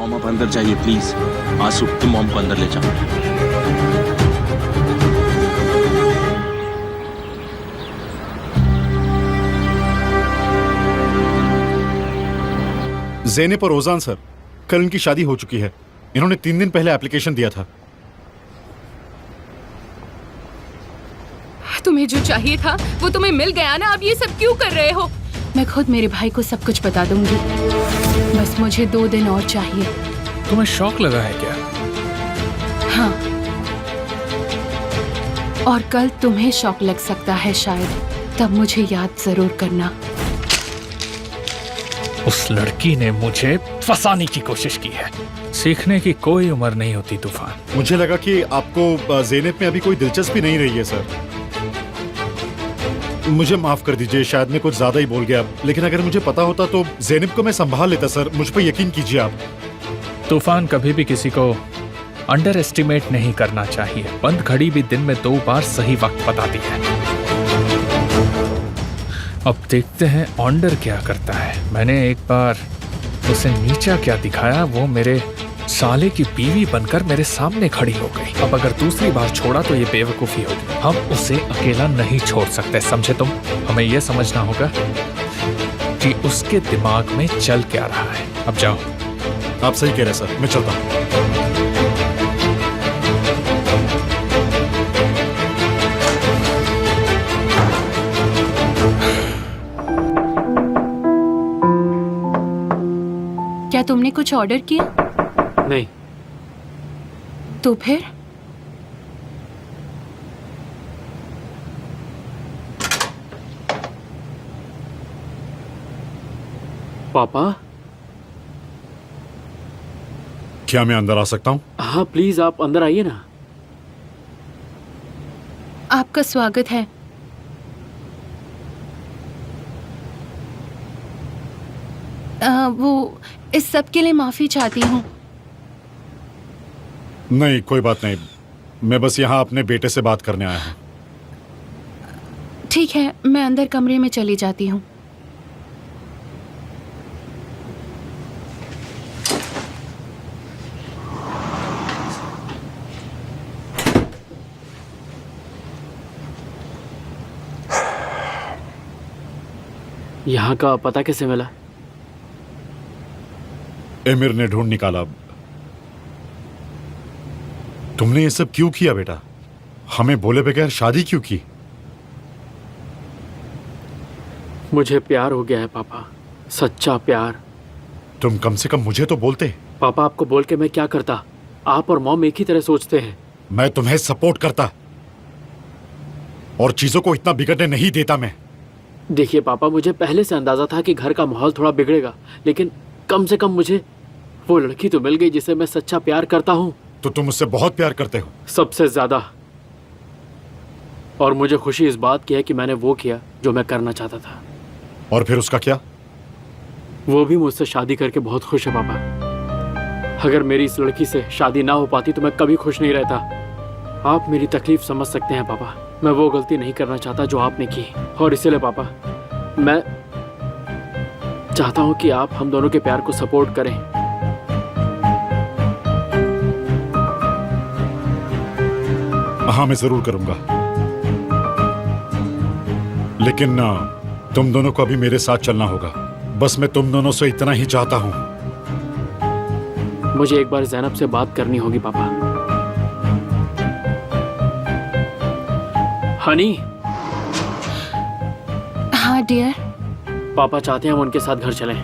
Mom आप अंदर जाइए प्लीज। आंसू तुम मॉम को अंदर ले जाओ। ज़ेनेब और ओजान सर, कल इनकी शादी हो चुकी है। इन्होंने 3 दिन पहले एप्लीकेशन दिया था। तुम्हें जो चाहिए था वो तुम्हें मिल गया ना, अब ये सब क्यों कर रहे हो? मैं खुद मेरे भाई को सब कुछ बता दूंगी, बस मुझे 2 दिन और चाहिए। तुम्हें शौक लगा है क्या? हाँ, और कल तुम्हें शौक लग सकता है शायद, तब मुझे याद जरूर करना। उस लड़की ने मुझे फंसाने की कोशिश की है। सीखने की कोई उम्र नहीं होती तूफान। मुझे लगा कि आपको ज़ेनेब में अभी कोई दिलचस्पी नहीं रही है सर। मुझे माफ कर दीजिए, शायद मैं कुछ ज्यादा ही बोल गया, लेकिन अगर मुझे पता होता तो ज़ेनेब को मैं संभाल लेता सर। मुझ पर यकीन कीजिए आप। तूफान, कभी भी किसी को अंडर एस्टिमेट नहीं करना चाहिए। बंद घड़ी भी दिन में 2 बार सही वक्त बताती है। अब देखते हैं ऑन्डर क्या करता है। मैंने एक बार उसे नीचा क्या दिखाया, वो मेरे साले की बीवी बनकर मेरे सामने खड़ी हो गई। अब अगर दूसरी बार छोड़ा तो ये बेवकूफी होगी। हम उसे अकेला नहीं छोड़ सकते, समझे तुम? हमें यह समझना होगा कि उसके दिमाग में चल क्या रहा है। अब जाओ। आप सही कह रहे हैं सर, मैं चलता हूँ। क्या तुमने कुछ ऑर्डर किया? नहीं। तो फिर? पापा? क्या मैं अंदर आ सकता हूँ? हाँ प्लीज, आप अंदर आइए ना। आपका स्वागत है। वो इस सब के लिए माफी चाहती हूँ। नहीं, कोई बात नहीं। मैं बस यहाँ अपने बेटे से बात करने आया हूँ। ठीक है, मैं अंदर कमरे में चली जाती हूँ। यहाँ का पता कैसे मिला? एमिर ने ढूंढ निकाला। तुमने ये सब क्यों किया बेटा? हमें बोले बगैर शादी क्यों की? मुझे प्यार हो गया है पापा, सच्चा प्यार। तुम कम से कम मुझे तो बोलते। पापा, आपको बोल के मैं क्या करता? आप और मॉम एक ही तरह सोचते हैं। मैं तुम्हें सपोर्ट करता और चीजों को इतना बिगड़ने नहीं देता मैं। देखिए पापा, मुझे पहले से अंदाजा था कि घर का माहौल थोड़ा बिगड़ेगा, लेकिन कम से कम मुझे वो लड़की तो मिल गई जिसे मैं सच्चा प्यार करता हूँ। तो तुम मुझसे बहुत प्यार करते हो? सबसे ज्यादा। और मुझे खुशी इस बात की है कि मैंने वो किया जो मैं करना चाहता था। और फिर उसका क्या? वो भी मुझसे शादी करके बहुत खुश है पापा। अगर मेरी इस लड़की से शादी ना हो पाती तो मैं कभी खुश नहीं रहता। आप मेरी तकलीफ समझ सकते हैं पापा। मैं वो गलती नहीं करना चाहता जो आपने की, और इसीलिए पापा मैं चाहता हूँ कि आप हम दोनों के प्यार को सपोर्ट करें। हाँ, मैं जरूर करूंगा, लेकिन तुम दोनों को अभी मेरे साथ चलना होगा। बस मैं तुम दोनों से इतना ही चाहता हूं। मुझे एक बार ज़ैनब से बात करनी होगी पापा। हनी। हाँ डियर। पापा चाहते हैं हम उनके साथ घर चलें।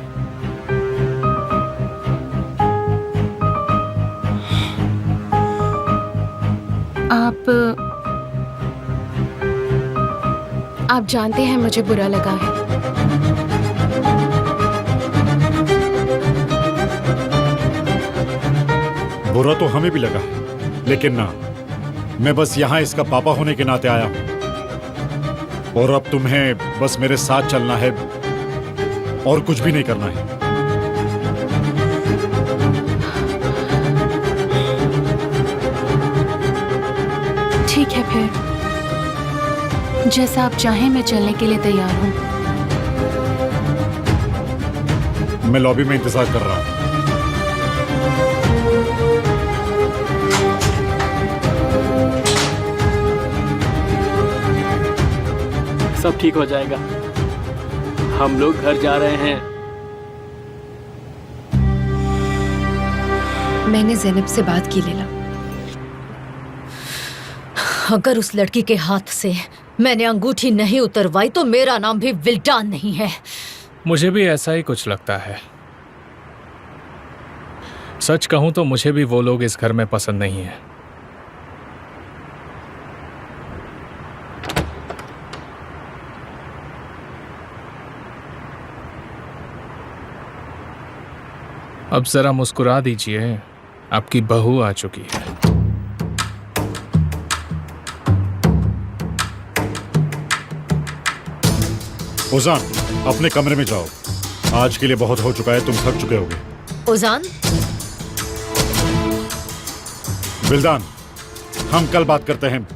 आप जानते हैं मुझे बुरा लगा है। बुरा तो हमें भी लगा, लेकिन मैं बस यहाँ इसका पापा होने के नाते आया हूँ, और अब तुम्हें बस मेरे साथ चलना है और कुछ भी नहीं करना है। ठीक है, फिर जैसा आप चाहें मैं चलने के लिए तैयार हूँ। मैं लॉबी में इंतजार कर रहा हूँ। सब ठीक हो जाएगा। हम लोग घर जा रहे हैं। मैंने ज़ैनब से बात की लैला। अगर उस लड़की के हाथ से मैंने अंगूठी नहीं उतरवाई तो मेरा नाम भी विल्डान नहीं है। मुझे भी ऐसा ही कुछ लगता है। सच कहूं तो मुझे भी वो लोग इस घर में पसंद नहीं है। अब जरा मुस्कुरा दीजिए, आपकी बहू आ चुकी है। ओजान, अपने कमरे में जाओ। आज के लिए बहुत हो चुका है, तुम थक चुके होगे। ओजान, विल्डान, हम कल बात करते हैं,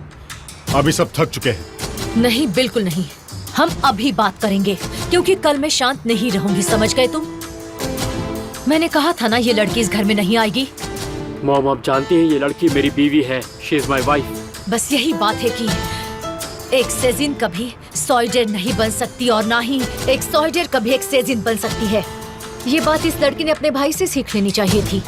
अभी सब थक चुके हैं। नहीं, बिल्कुल नहीं। हम अभी बात करेंगे क्योंकि कल मैं शांत नहीं रहूंगी, समझ गए तुम? मैंने कहा था ना ये लड़की इस घर में नहीं आएगी। मॉम, आप जानती हैं ये लड़की मेरी बीवी है। She is my wife. बस यही बात है कि एक सेजिन कभी सॉइडर नहीं बन सकती और ना ही एक सॉइडर कभी एक सेजिन बन सकती है। ये बात इस लड़की ने अपने भाई से सीख लेनी चाहिए थी।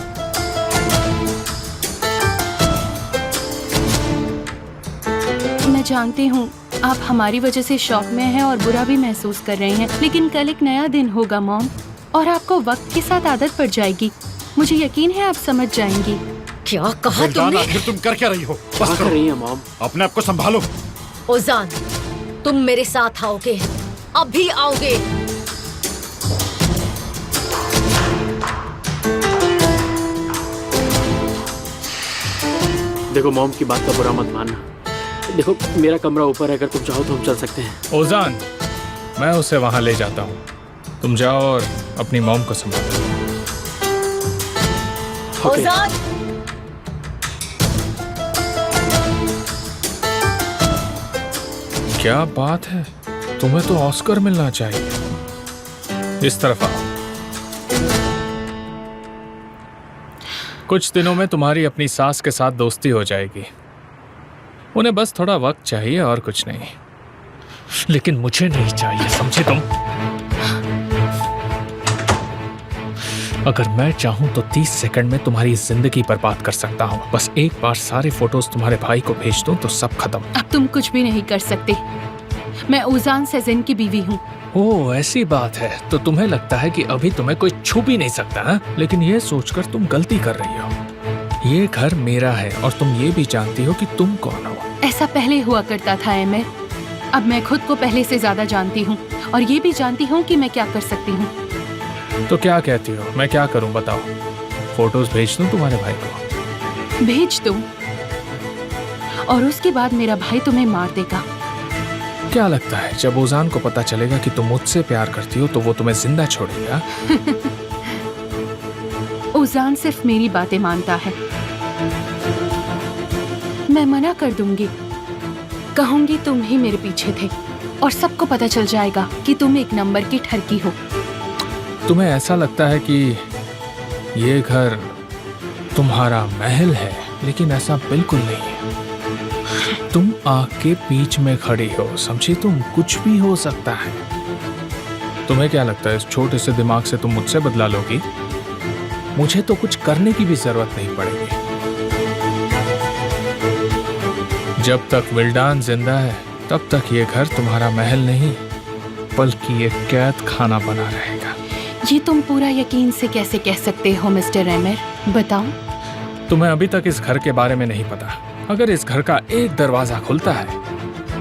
मैं जानती हूँ आप हमारी वजह से शॉक में हैं और बुरा भी महसूस कर रहे हैं, लेकिन कल एक नया दिन होगा मॉम, और आपको वक्त के साथ आदत पड़ जाएगी। मुझे यकीन है आप समझ जाएंगी। क्या कहा विल्डान, तुमने? आखिर तुम कर क्या रही हो? क्या बस कर करो, रही है मॉम? अपने आप को संभालो। ओजान, तुम मेरे साथ आओगे, अभी आओगे। देखो मॉम की बात का बुरा मत मानना। देखो मेरा कमरा ऊपर है, अगर तुम चाहो तो हम चल सकते हैं। ओजान, मैं उसे वहां ले जाता हूँ। तुम जाओ और अपनी मॉम को संभालो। ओके। ओजान, क्या बात है, तुम्हें तो ऑस्कर मिलना चाहिए। इस तरफ आओ। कुछ दिनों में तुम्हारी अपनी सास के साथ दोस्ती हो जाएगी। उन्हें बस थोड़ा वक्त चाहिए और कुछ नहीं, लेकिन मुझे नहीं चाहिए, समझे तुम? अगर मैं चाहूं तो 30 सेकंड में तुम्हारी जिंदगी बर्बाद कर सकता हूं। बस एक बार सारे फोटोज तुम्हारे भाई को भेज दूं तो सब खत्म। अब तुम कुछ भी नहीं कर सकते। मैं ओजान सेजिन की बीवी हूँ। ओह, ऐसी बात है। तो तुम्हें लगता है कि अभी तुम्हें कोई छू भी नहीं सकता है? लेकिन ये सोचकर तुम गलती कर रही हो। ये घर मेरा है और तुम ये भी जानती हो कि तुम कौन हो। ऐसा पहले हुआ करता था एमिर। अब मैं खुद को पहले से ज्यादा जानती हूँ और ये भी जानती हूँ कि मैं क्या कर सकती हूँ। तो क्या कहती हो, मैं क्या करूं बताओ? फोटोज भेज दूं तुम्हारे भाई को? भेज दो और उसके बाद मेरा भाई तुम्हें मार देगा। क्या लगता है जब ओजान को पता चलेगा कि तुम मुझसे प्यार करती हो तो वो तुम्हें जिंदा छोड़ेगा? ओजान सिर्फ मेरी बातें मानता है। मैं मना कर दूंगी, कहूंगी तुम ही मेरे पीछे थे और सबको पता चल जाएगा कि तुम एक नंबर की ठरकी हो। तुम्हें ऐसा लगता है कि ये घर तुम्हारा महल है, लेकिन ऐसा बिल्कुल नहीं है। तुम आग के बीच में खड़ी हो, समझी? तुम कुछ भी हो सकता है। तुम्हें क्या लगता है इस छोटे से दिमाग से तुम मुझसे बदला लोगी? मुझे तो कुछ करने की भी जरूरत नहीं पड़ेगी। जब तक विल्डान जिंदा है तब तक ये घर तुम्हारा महल नहीं बल्कि एक कैद खाना बना रहेगा। ये तुम पूरा यकीन से कैसे कह सकते हो मिस्टर एमिर? बताओ। तुम्हें अभी तक इस घर के बारे में नहीं पता। अगर इस घर का एक दरवाजा खुलता है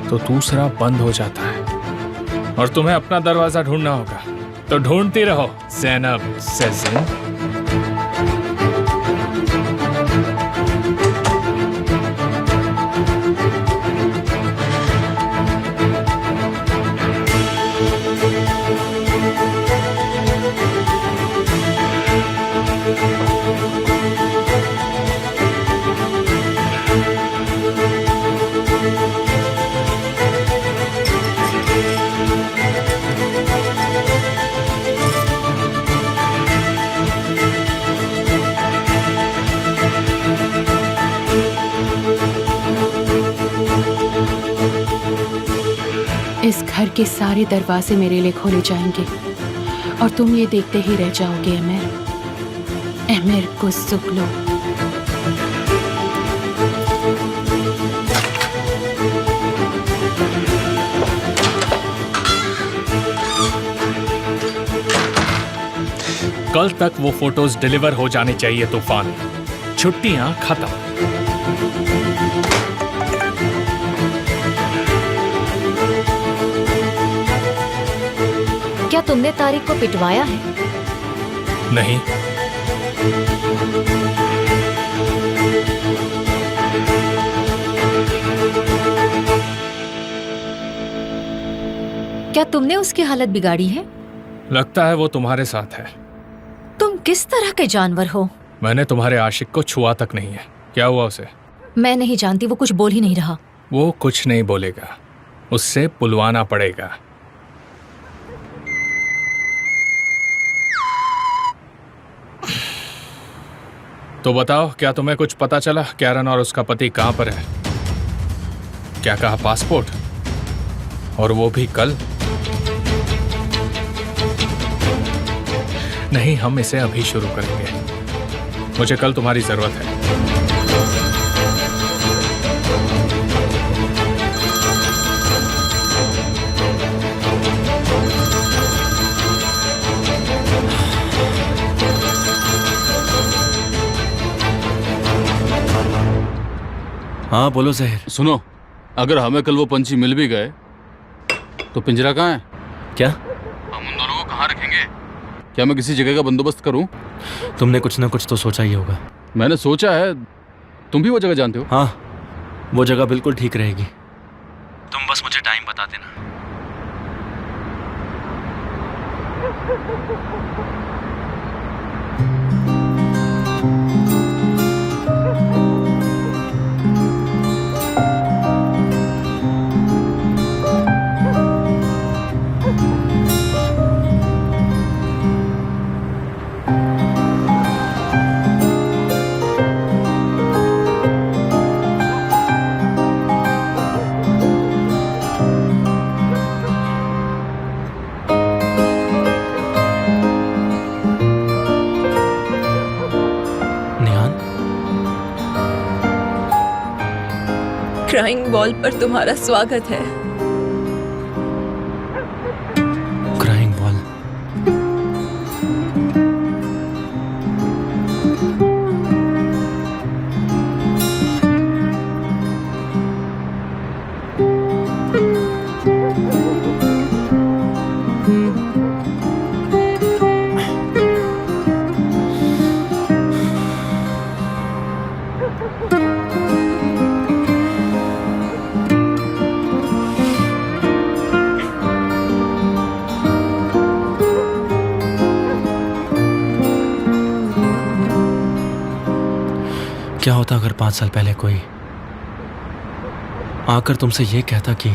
तो दूसरा बंद हो जाता है और तुम्हें अपना दरवाजा ढूंढना होगा। तो ढूंढती रहो ज़ैनब सेजिन। घर के सारे दरवाजे मेरे लिए खोले जाएंगे और तुम ये देखते ही रह जाओगे एमिर। एमिर को सुख लो। कल तक वो फोटोज डिलीवर हो जाने चाहिए तूफान। छुट्टियां खत्म। क्या तुमने तारिक को पिटवाया है? नहीं, क्या तुमने उसकी हालत बिगाड़ी है? लगता है वो तुम्हारे साथ है। तुम किस तरह के जानवर हो? मैंने तुम्हारे आशिक को छुआ तक नहीं है। क्या हुआ उसे? मैं नहीं जानती, वो कुछ बोल ही नहीं रहा। वो कुछ नहीं बोलेगा, उससे बुलवाना पड़ेगा। तो बताओ, क्या तुम्हें कुछ पता चला? कैरन और उसका पति कहाँ पर है? क्या कहा पासपोर्ट? और वो भी कल? नहीं, हम इसे अभी शुरू करेंगे। मुझे कल तुम्हारी जरूरत है। हाँ बोलो जहर। सुनो, अगर हमें कल वो पंछी मिल भी गए तो पिंजरा कहाँ है? क्या? हम उन दोनों को कहाँ रखेंगे? क्या मैं किसी जगह का बंदोबस्त करूं? तुमने कुछ ना कुछ तो सोचा ही होगा। मैंने सोचा है। तुम भी वो जगह जानते हो? हाँ, वो जगह बिल्कुल ठीक रहेगी। तुम बस मुझे टाइम बता देना। क्राइंग वॉल पर तुम्हारा स्वागत है। Crying wall? क्या होता अगर 5 साल पहले कोई आकर तुमसे ये कहता कि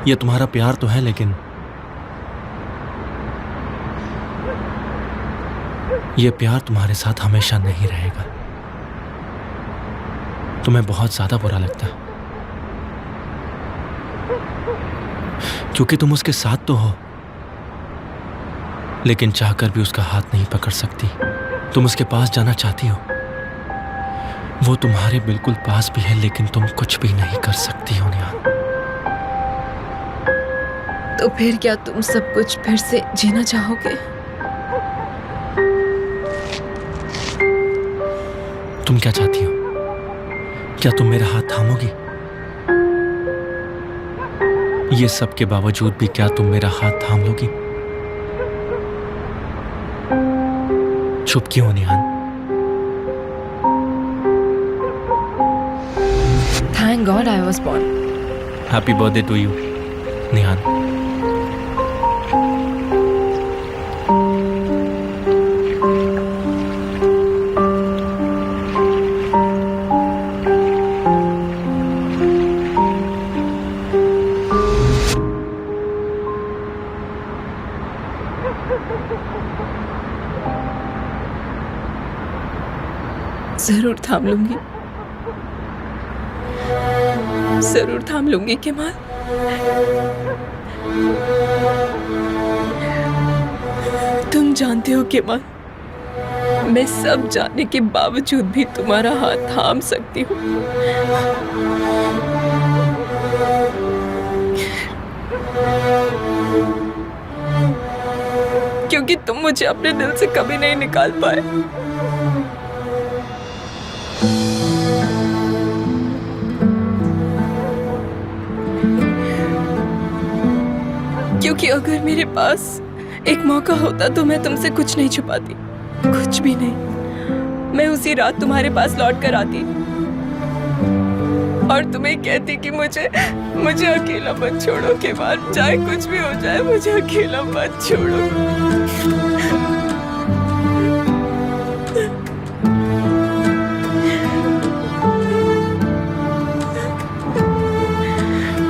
ये तुम्हारा प्यार तो है, लेकिन ये प्यार तुम्हारे साथ हमेशा नहीं रहेगा। तुम्हें बहुत ज्यादा बुरा लगता, क्योंकि तुम उसके साथ तो हो, लेकिन चाहकर भी उसका हाथ नहीं पकड़ सकती। तुम उसके पास जाना चाहती हो, वो तुम्हारे बिल्कुल पास भी है, लेकिन तुम कुछ भी नहीं कर सकती हो निहाल। तो फिर क्या तुम सब कुछ फिर से जीना चाहोगे? तुम क्या चाहती हो? क्या तुम मेरा हाथ थामोगी? ये सब के बावजूद भी क्या तुम मेरा हाथ थाम लोगी? चुप क्यों निहाल? Thank God I was born. Happy birthday to you, निहाल। जरूर थाम लूंगी, जरूर थाम लूंगी केमाल। तुम जानते हो केमाल, मैं सब जानने के बावजूद भी तुम्हारा हाथ थाम सकती हूँ। क्योंकि तुम मुझे अपने दिल से कभी नहीं निकाल पाए। क्योंकि अगर मेरे पास एक मौका होता तो मैं तुमसे कुछ नहीं छुपाती, कुछ भी नहीं। मैं उसी रात तुम्हारे पास लौट कर आती और तुम्हें कहती कि मुझे अकेला मत छोड़ो केमाल, चाहे कुछ भी हो जाए मुझे अकेला मत छोड़ो।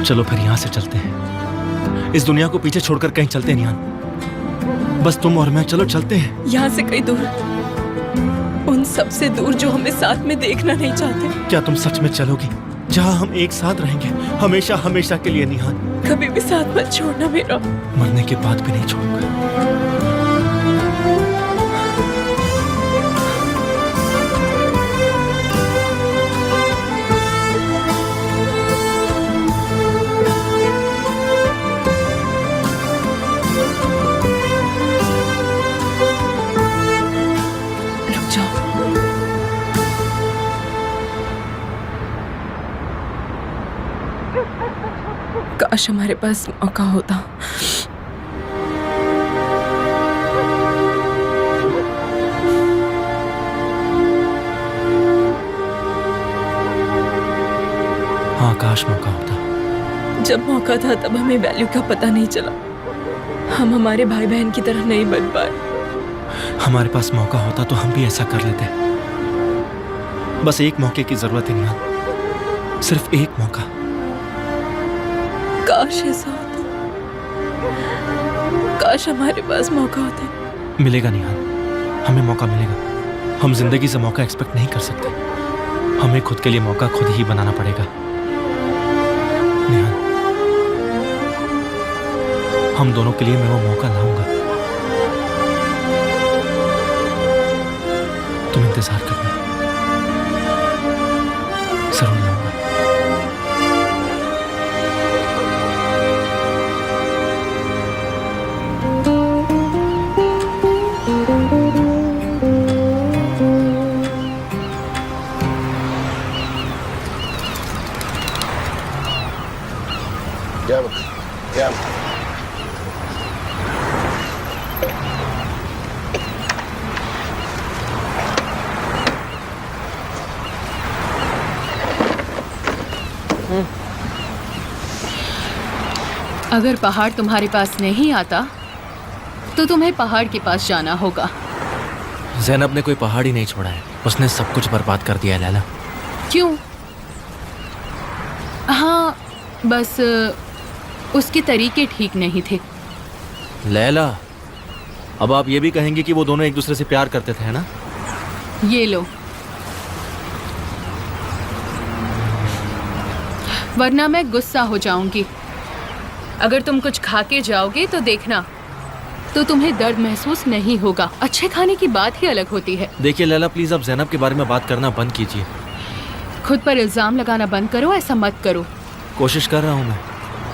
चलो फिर यहाँ से चलते हैं, इस दुनिया को पीछे छोड़कर कहीं चलते हैं निहान। बस तुम और मैं, चलो चलते हैं। यहाँ से कहीं दूर, उन सबसे दूर जो हमें साथ में देखना नहीं चाहते। क्या तुम सच में चलोगी जहाँ हम एक साथ रहेंगे हमेशा हमेशा के लिए निहान? कभी भी साथ मत छोड़ना मेरा। मरने के बाद भी नहीं छोड़ूंगा। रुक जाओ। काश हमारे पास मौका होता। हाँ, काश मौका होता। जब मौका था तब हमें वैल्यू का पता नहीं चला। हम हमारे भाई बहन की तरह नहीं बन पाए। हमारे पास मौका होता तो हम भी ऐसा कर लेते। बस एक मौके की जरूरत है निहान, सिर्फ एक मौका। काश ऐसा होता, काश हमारे पास मौका होता। मिलेगा निहान, हमें मौका मिलेगा। हम जिंदगी से मौका एक्सपेक्ट नहीं कर सकते, हमें खुद के लिए मौका खुद ही बनाना पड़ेगा। निहान, हम दोनों के लिए मैं वो मौका लाऊंगा। तुम इंतजार करना, जरूर लाऊंगा। अगर पहाड़ तुम्हारे पास नहीं आता तो तुम्हें पहाड़ के पास जाना होगा। ज़ैनब ने कोई पहाड़ ही नहीं छोड़ा है, उसने सब कुछ बर्बाद कर दिया है लैला। क्यों? हाँ, बस उसके तरीके ठीक नहीं थे। लैला, अब आप ये भी कहेंगे कि वो दोनों एक दूसरे से प्यार करते थे, है ना? ये लो, वरना मैं गुस्सा हो जाऊंगी। अगर तुम कुछ खा के जाओगे तो देखना, तो तुम्हें दर्द महसूस नहीं होगा। अच्छे खाने की बात ही अलग होती है। देखिए लैला, प्लीज आप ज़ैनब के बारे में बात करना बंद कीजिए। खुद पर इल्जाम लगाना बंद करो, ऐसा मत करो। कोशिश कर रहा हूँ मैं।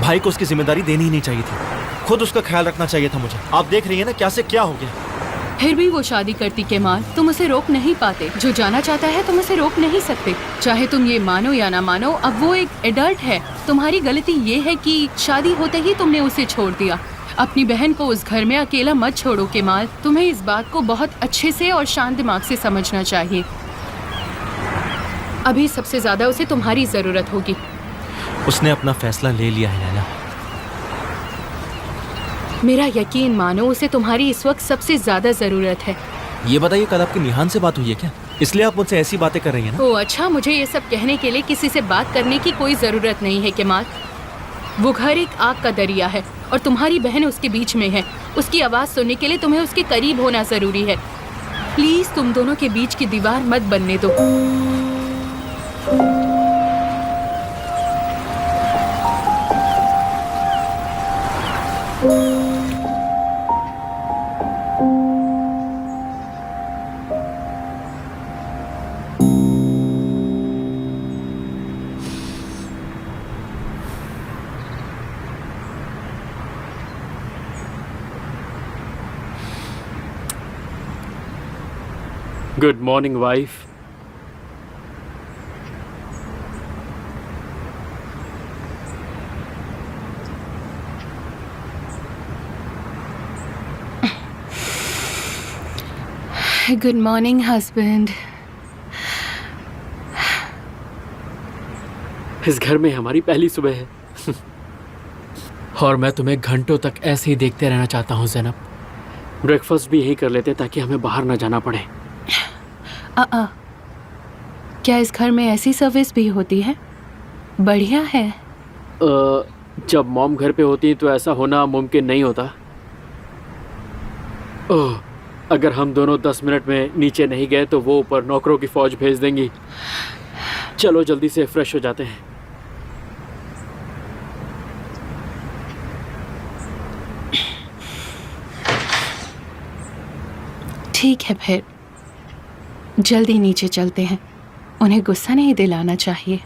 भाई को उसकी जिम्मेदारी देनी ही नहीं चाहिए थी, खुद उसका ख्याल रखना चाहिए था मुझे। आप देख रही है ना क्या से क्या हो गया। फिर भी वो शादी करती केमाल, तुम उसे रोक नहीं पाते। जो जाना चाहता है तुम उसे रोक नहीं सकते, चाहे तुम ये मानो या ना मानो। अब वो एक एडल्ट है। तुम्हारी गलती ये है कि शादी होते ही तुमने उसे छोड़ दिया। अपनी बहन को उस घर में अकेला मत छोड़ो केमाल। तुम्हें इस बात को बहुत अच्छे से और शांत दिमाग से समझना चाहिए। अभी सबसे ज्यादा उसे तुम्हारी जरूरत होगी। उसने अपना फैसला ले लिया है लैला। मेरा यकीन मानो, उसे तुम्हारी इस वक्त सबसे ज्यादा जरूरत है। ये बताइए, कल आपकी निहान से बात हुई है क्या? इसलिए आप मुझसे ऐसी बातें कर रही हैं ना? ओह अच्छा, मुझे ये सब कहने के लिए किसी से बात करने की कोई जरूरत नहीं है केमाल। वो घर एक आग का दरिया है और तुम्हारी बहन उसके बीच में है। उसकी आवाज सुनने के लिए तुम्हें उसके करीब होना जरूरी है। प्लीज तुम दोनों के बीच की दीवार मत बनने दो। Good morning wife. Good morning husband. इस घर में हमारी पहली सुबह है और मैं तुम्हें घंटों तक ऐसे ही देखते रहना चाहता हूँ ज़ैनब। ब्रेकफास्ट भी यही कर लेते ताकि हमें बाहर ना जाना पड़े। क्या इस घर में ऐसी सर्विस भी होती है? बढ़िया है। जब मॉम घर पे होती तो ऐसा होना मुमकिन नहीं होता। अगर हम दोनों 10 मिनट में नीचे नहीं गए तो वो ऊपर नौकरों की फौज भेज देंगी। चलो जल्दी से फ्रेश हो जाते हैं। ठीक है फिर जल्दी नीचे चलते हैं। उन्हें गुस्सा नहीं दिलाना चाहिए।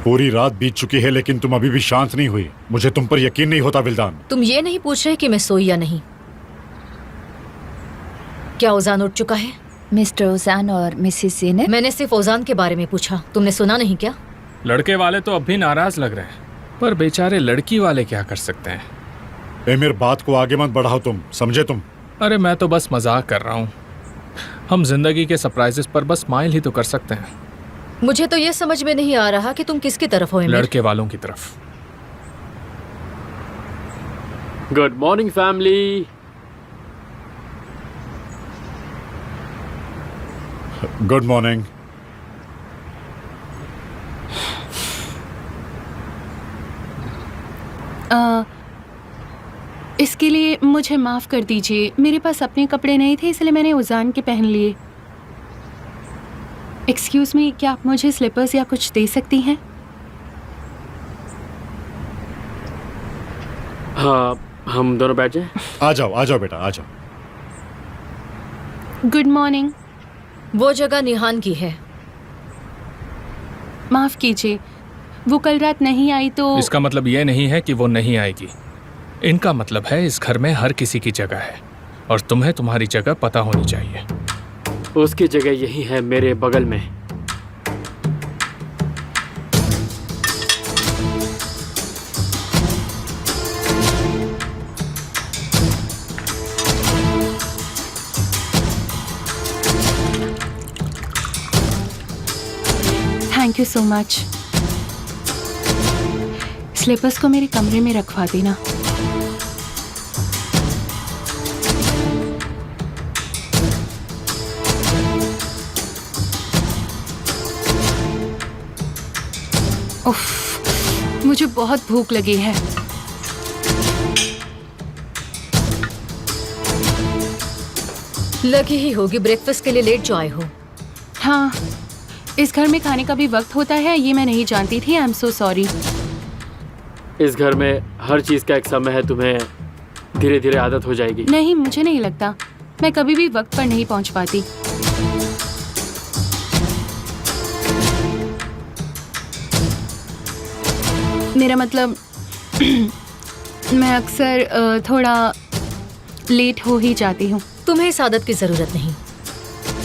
पूरी रात बीत चुकी है लेकिन तुम अभी भी शांत नहीं हुई। मुझे तुम पर यकीन नहीं होता विल्दान। तुम ये नहीं पूछ रहे कि मैं सोई या नहीं। क्या ओजान उठ चुका है? मिस्टर ओजान और मिसिस ज़ैनब। मैंने सिर्फ ओजान के बारे में पूछा, तुमने सुना नहीं क्या? लड़के वाले तो अब भी नाराज लग रहे हैं, पर बेचारे लड़की वाले क्या कर सकते हैं। एमिर, बात को आगे मत बढ़ाओ, तुम समझे तुम? अरे मैं तो बस मजाक कर रहा हूँ। हम जिंदगी के सरप्राइजेस पर बस स्माइल ही तो कर सकते हैं। मुझे तो ये समझ में नहीं आ रहा कि तुम किसकी तरफ हो। लड़के वालों की तरफ। Good morning family. Good morning. इसके लिए मुझे माफ़ कर दीजिए। मेरे पास अपने कपड़े नहीं थे इसलिए मैंने उजान के पहन लिए। एक्सक्यूज़ मी, क्या आप मुझे स्लीपर्स या कुछ दे सकती हैं? हाँ, हम दोनों बैठ जाएं। आ जाओ बेटा, आ जाओ। Good morning. वो जगह निहान की है। माफ़ कीजिए, वो कल रात नहीं आई तो। इसका मतलब ये नहीं है कि वो नहीं आएगी। इनका मतलब है इस घर में हर किसी की जगह है और तुम्हें तुम्हारी जगह पता होनी चाहिए। उसकी जगह यही है, मेरे बगल में। Thank you so much. Slippers को मेरे कमरे में रखवा देना। उफ, मुझे बहुत भूख लगी है। लगी ही होगी, ब्रेकफास्ट के लिए लेट जो आए हो। हाँ, इस घर में खाने का भी वक्त होता है, ये मैं नहीं जानती थी। I am so sorry. इस घर में हर चीज़ का एक समय है, तुम्हें धीरे धीरे आदत हो जाएगी। नहीं, मुझे नहीं लगता। मैं कभी भी वक्त पर नहीं पहुंच पाती। मेरा मतलब मैं अक्सर थोड़ा लेट हो ही जाती हूँ। तुम्हें इस आदत की जरूरत नहीं।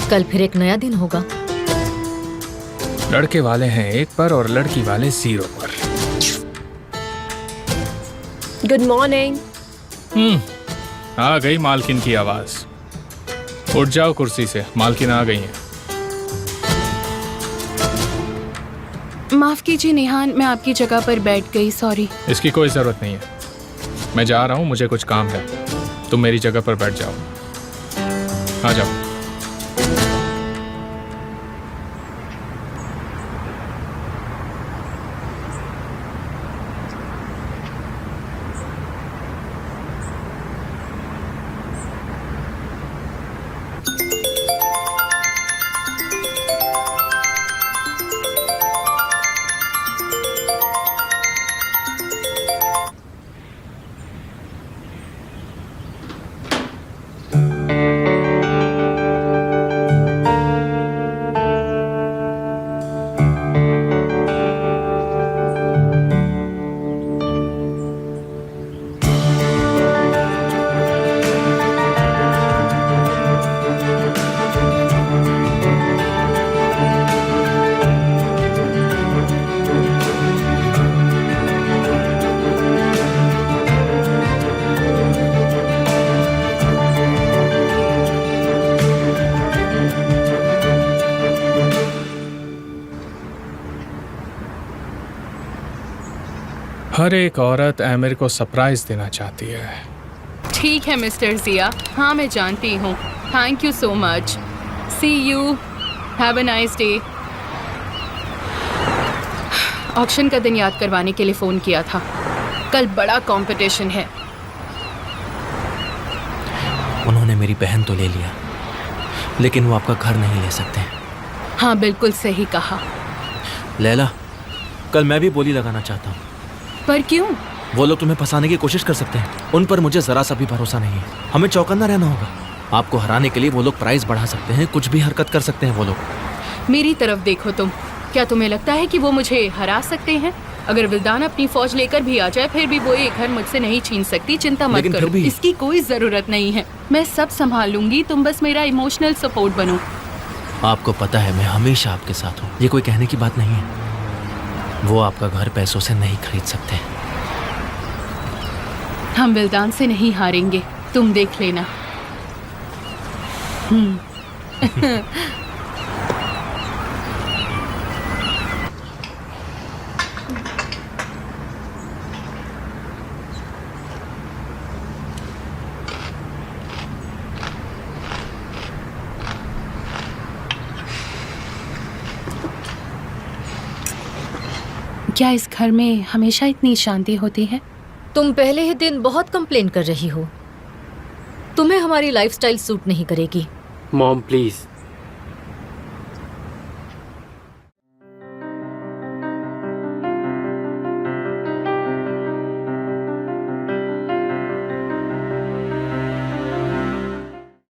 कल फिर एक नया दिन होगा। लड़के वाले हैं 1 पर और लड़की वाले 0 पर। Good morning. आ गई मालकिन की आवाज। उठ जाओ कुर्सी से, मालकिन आ गई हैं। माफ कीजिए निहान, मैं आपकी जगह पर बैठ गई, सॉरी। इसकी कोई जरूरत नहीं है। मैं जा रहा हूँ, मुझे कुछ काम है। तुम मेरी जगह पर बैठ जाओ। आ जाओ। हर एक औरत आमिर को सरप्राइज देना चाहती है। ठीक है मिस्टर जिया, हाँ मैं जानती हूँ। Thank you so much. See you, have a nice day. Auction का दिन याद करवाने के लिए फ़ोन किया था। कल बड़ा कंपटीशन है। उन्होंने मेरी बहन तो ले लिया, लेकिन वो आपका घर नहीं ले सकते। हाँ बिल्कुल सही कहा। लैला, कल मैं भी बोली लगाना चाहता हूँ। पर क्यों? वो लोग तुम्हें फंसाने की कोशिश कर सकते हैं। उन पर मुझे जरा सा भी भरोसा नहीं है। हमें चौकन्ना रहना होगा। आपको हराने के लिए वो लोग प्राइस बढ़ा सकते हैं, कुछ भी हरकत कर सकते हैं वो लोग। मेरी तरफ देखो तुम। क्या तुम्हें लगता है कि वो मुझे हरा सकते हैं? अगर विल्दान अपनी फौज लेकर भी आ जाए फिर भी वो ये घर मुझसे नहीं छीन सकती। चिंता मत लेकिन करो, फिर भी- इसकी कोई जरूरत नहीं है। मैं सब संभाल लूंगी, तुम बस मेरा इमोशनल सपोर्ट बनो। आपको पता है मैं हमेशा आपके साथ हूँ। ये कोई कहने की बात नहीं है। वो आपका घर पैसों से नहीं खरीद सकते। हम विल्दान से नहीं हारेंगे, तुम देख लेना। क्या इस घर में हमेशा इतनी शांति होती है? तुम पहले ही दिन बहुत कंप्लेन कर रही हो। तुम्हें हमारी लाइफस्टाइल सूट नहीं करेगी। Mom please,